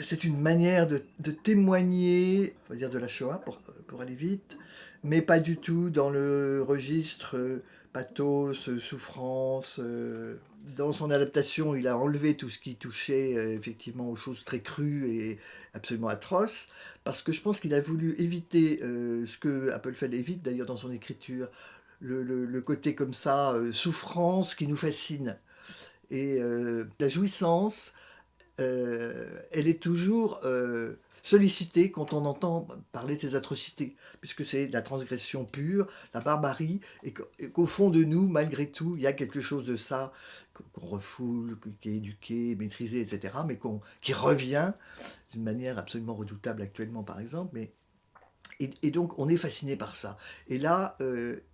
c'est une manière de témoigner, on va dire de la Shoah pour aller vite, mais pas du tout dans le registre pathos, souffrance. Dans son adaptation, il a enlevé tout ce qui touchait effectivement aux choses très crues et absolument atroces, parce que je pense qu'il a voulu éviter ce que Appelfeld évite d'ailleurs dans son écriture, le côté comme ça, souffrance qui nous fascine. Et la jouissance, elle est toujours sollicitée quand on entend parler de ces atrocités, puisque c'est la transgression pure, la barbarie, et qu'au fond de nous, malgré tout, il y a quelque chose de ça qu'on refoule, qui est éduqué, maîtrisé, etc., mais qui revient d'une manière absolument redoutable actuellement, par exemple, et donc, on est fasciné par ça. Et là,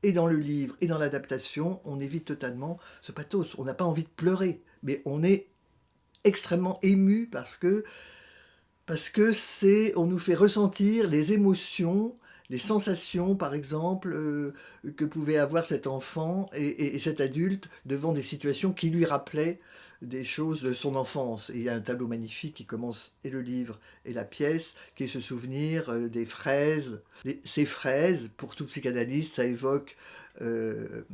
et dans le livre, et dans l'adaptation, on évite totalement ce pathos. On n'a pas envie de pleurer, mais on est extrêmement ému parce que on nous fait ressentir les émotions, les sensations, par exemple, que pouvait avoir cet enfant et cet adulte devant des situations qui lui rappelaient des choses de son enfance. Et il y a un tableau magnifique qui commence, et le livre et la pièce, qui est ce souvenir des fraises. Ces fraises, pour tout psychanalyste, ça évoque le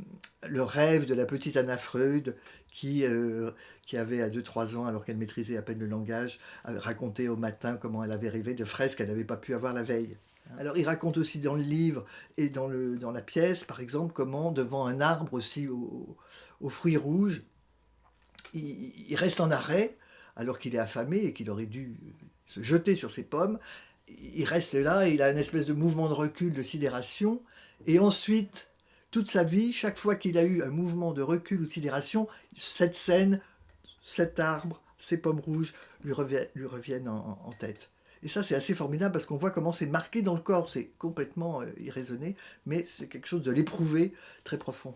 rêve de la petite Anna Freud qui avait à 2-3 ans, alors qu'elle maîtrisait à peine le langage, raconté au matin comment elle avait rêvé de fraises qu'elle n'avait pas pu avoir la veille. Alors il raconte aussi dans le livre et dans la pièce, par exemple, comment devant un arbre aussi aux fruits rouges, il reste en arrêt, alors qu'il est affamé et qu'il aurait dû se jeter sur ses pommes. Il reste là, il a une espèce de mouvement de recul, de sidération, et ensuite, toute sa vie, chaque fois qu'il a eu un mouvement de recul ou de sidération, cette scène, cet arbre, ces pommes rouges lui reviennent en tête. Et ça, c'est assez formidable parce qu'on voit comment c'est marqué dans le corps. C'est complètement irraisonné, mais c'est quelque chose de l'éprouvé très profond.